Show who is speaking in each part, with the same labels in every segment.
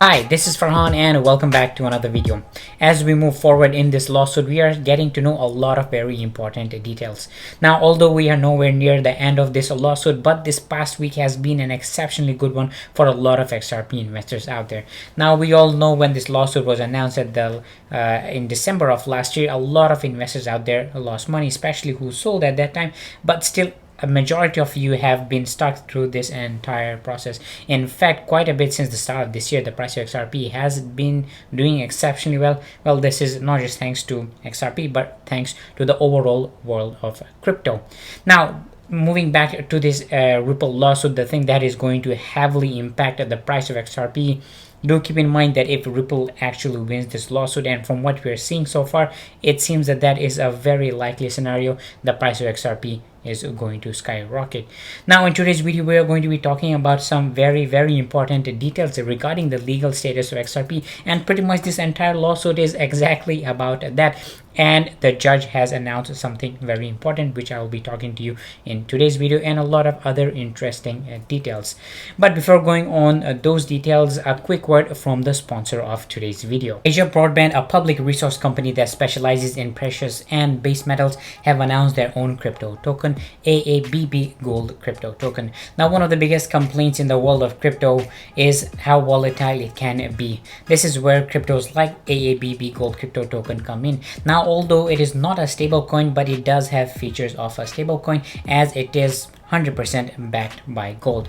Speaker 1: Hi, this is Farhan and welcome back to another video. As we move forward in this lawsuit, we are getting to know a lot of very important details. Now, although we are nowhere near the end of this lawsuit, but this past week has been an exceptionally good one for a lot of XRP investors out there. Now, we all know when this lawsuit was announced in December of last year, a lot of investors out there lost money, especially who sold at that time, but still a majority of you have been stuck through this entire process. In fact, quite a bit since the start of this year, the price of XRP has been doing exceptionally well. Well, this is not just thanks to XRP, but thanks to the overall world of crypto. Now, moving back to this Ripple lawsuit, the thing that is going to heavily impact the price of XRP, do keep in mind that if Ripple actually wins this lawsuit, and from what we're seeing so far, it seems that that is a very likely scenario, the price of XRP is going to skyrocket. Now, in today's video, we are going to be talking about some very important details regarding the legal status of XRP, and pretty much this entire lawsuit is exactly about that. And the judge has announced something very important, which I will be talking to you in today's video, and a lot of other interesting details. But before going on those details, a quick word from the sponsor of today's video. Asia Broadband, a public resource company that specializes in precious and base metals, have announced their own crypto token, AABB Gold Crypto Token. Now, one of the biggest complaints in the world of crypto is how volatile it can be. This is where cryptos like AABB Gold Crypto Token come in. Now, although it is not a stable coin, but it does have features of a stable coin, as it is 100% backed by gold.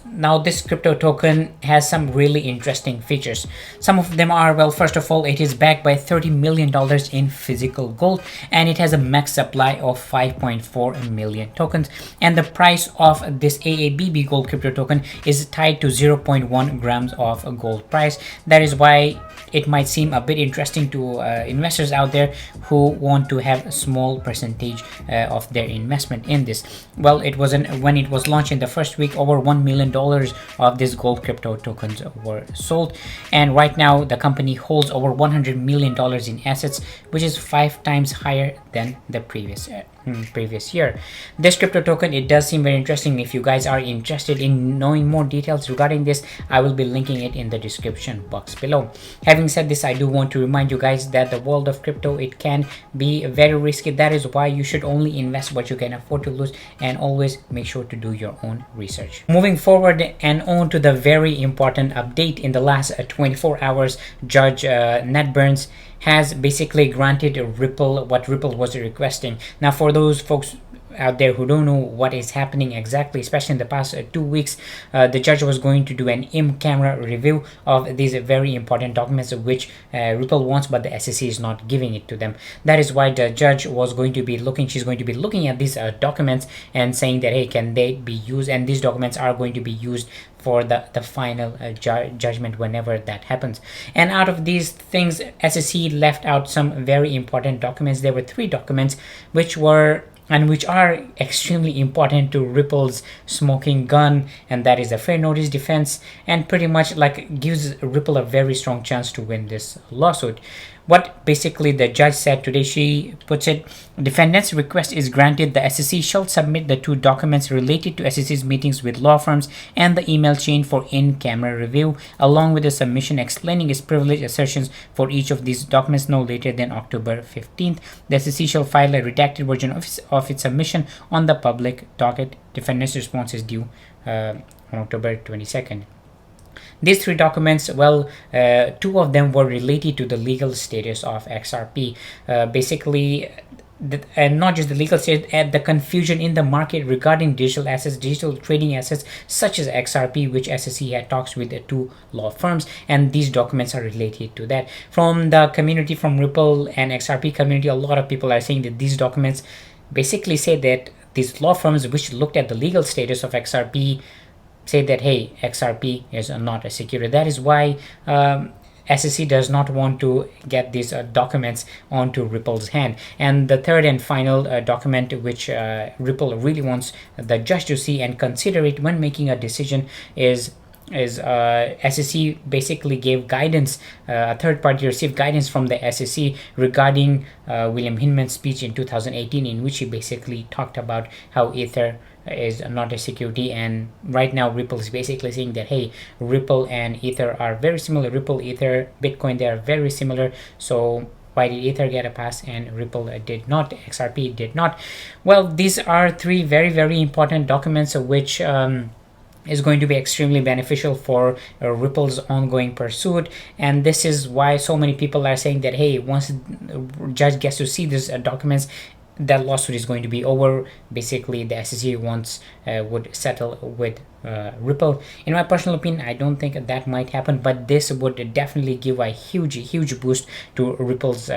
Speaker 1: Now this crypto token has some really interesting features. Some of them are, well, first of all, it is backed by $30 million in physical gold, and it has a max supply of 5.4 million tokens, and the price of this AABB gold crypto token is tied to 0.1 grams of gold price. That is why it might seem a bit interesting to investors out there who want to have a small percentage of their investment in this. Well, when it was launched in the first week, over $1 million of these gold crypto tokens were sold, and right now the company holds over $100 million in assets, which is 5 times higher than the previous year. This crypto token, it does seem very interesting. If you guys are interested in knowing more details regarding this, I will be linking it in the description box below. Having said this, I do want to remind you guys that the world of crypto, it can be very risky. That is why you should only invest what you can afford to lose, and always make sure to do your own research. Moving forward and on to the very important update, in the last 24 hours, Judge Netburns has basically granted Ripple what Ripple was requesting. Now, for those folks out there who don't know what is happening exactly, especially in the past 2 weeks, the judge was going to do an in-camera review of these very important documents which Ripple wants, but the SEC is not giving it to them. That is why the judge was going to be she's going to be looking at these documents and saying that, hey, can they be used? And these documents are going to be used for the final judgment whenever that happens. And out of these things, SEC left out some very important documents. There were 3 documents which are extremely important to Ripple's smoking gun, and that is a fair notice defense, and pretty much like gives Ripple a very strong chance to win this lawsuit. What basically the judge said today, she puts it, defendant's request is granted. The SEC shall submit the 2 documents related to SEC's meetings with law firms and the email chain for in-camera review, along with a submission explaining its privilege assertions for each of these documents no later than October 15th. The SEC shall file a redacted version of its submission on the public docket. Defendant's response is due on October 22nd. These 3 documents, well, 2 of them were related to the legal status of XRP. And not just the legal status, and the confusion in the market regarding digital assets, digital trading assets such as XRP, which SEC had talks with the 2 law firms, and these documents are related to that. From the community, from Ripple and XRP community, a lot of people are saying that these documents basically say that these law firms which looked at the legal status of XRP say that, hey, XRP is not a security. That is why SEC does not want to get these documents onto Ripple's hand. And the third and final document which Ripple really wants the judge to see and consider it when making a decision is SEC basically gave guidance, a third party received guidance from the SEC regarding William Hinman's speech in 2018, in which he basically talked about how Ether is not a security, and right now Ripple is basically saying that, hey, Ripple and Ether are very similar. Ripple, Ether, Bitcoin, they are very similar. So why did Ether get a pass and Ripple did not, XRP did not? Well, these are three very, very important documents which is going to be extremely beneficial for Ripple's ongoing pursuit. And this is why so many people are saying that, hey, once the judge gets to see these documents, that lawsuit is going to be over. Basically, the SEC once would settle with Ripple. In my personal opinion, I don't think that might happen, but this would definitely give a huge boost to Ripple's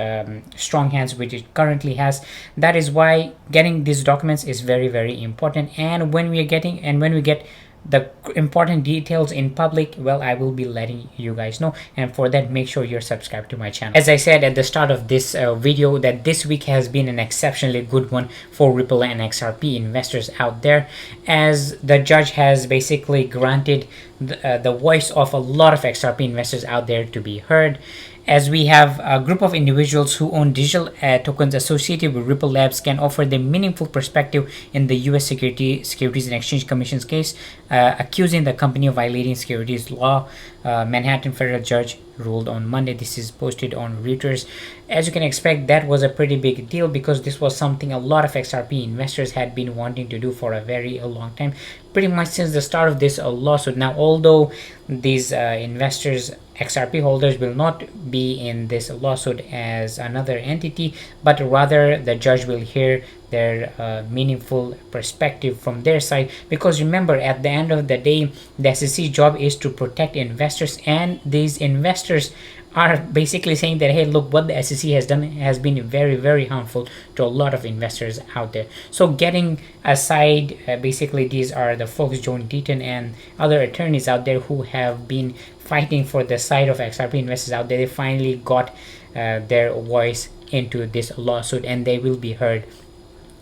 Speaker 1: strong hands which it currently has. That is why getting these documents is very, very important. And when we get the important details in public, well, I will be letting you guys know, and for that, make sure you're subscribed to my channel. As I said at the start of this video, that this week has been an exceptionally good one for Ripple and XRP investors out there, as the judge has basically granted the voice of a lot of XRP investors out there to be heard, as we have a group of individuals who own digital tokens associated with Ripple Labs can offer them meaningful perspective in the U.S. Securities and Exchange Commission's case, accusing the company of violating securities law. Manhattan federal judge ruled on Monday. This is posted on Reuters. As you can expect, that was a pretty big deal because this was something a lot of XRP investors had been wanting to do for a very long time, pretty much since the start of this lawsuit. Now, although these investors, XRP holders, will not be in this lawsuit as another entity, but rather the judge will hear their meaningful perspective from their side, because remember, at the end of the day, the SEC job is to protect investors, and these investors are basically saying that, hey, look, what the SEC has done has been very, very harmful to a lot of investors out there. So getting aside, basically these are the folks, John Deaton and other attorneys out there who have been fighting for the side of XRP investors out there. They finally got their voice into this lawsuit, and they will be heard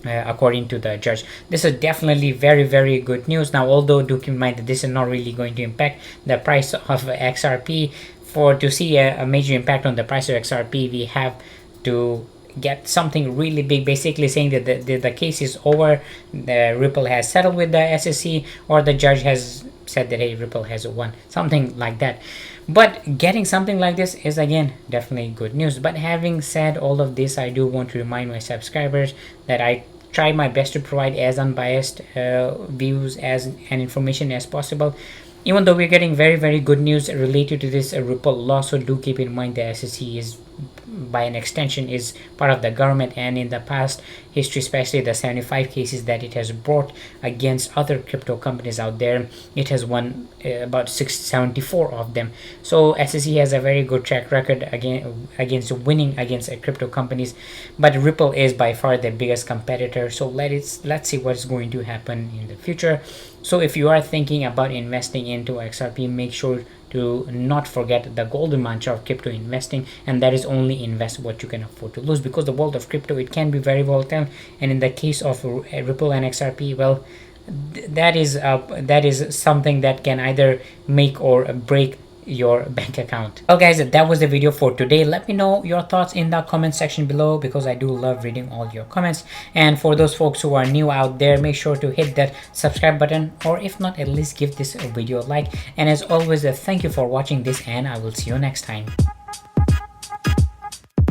Speaker 1: according to the judge. This is definitely very, very good news. Now, although do keep in mind that this is not really going to impact the price of XRP. To see a major impact on the price of XRP, we have to get something really big, basically saying that the case is over, the Ripple has settled with the SEC, or the judge has said that, hey, Ripple has won, something like that. But getting something like this is, again, definitely good news. But having said all of this, I do want to remind my subscribers that I try my best to provide as unbiased views and information as possible. Even though we're getting very, very good news related to this Ripple lawsuit, do keep in mind the SEC is, by an extension, is part of the government, and in the past history, especially the 75 cases that it has brought against other crypto companies out there, it has won about 674 of them. So SEC has a very good track record against winning against crypto companies, but Ripple is by far the biggest competitor. So let's see what's going to happen in the future. So if you are thinking about investing into XRP, make sure to not forget the golden mantra of crypto investing, and that is only invest what you can afford to lose, because the world of crypto, it can be very volatile, and in the case of Ripple and XRP, well, that is something that can either make or break your bank account. Well guys, that was the video for today. Let me know your thoughts in the comment section below, because I do love reading all your comments. And for those folks who are new out there, make sure to hit that subscribe button, or if not, at least give this video a like. And as always, thank you for watching this, and I will see you next time.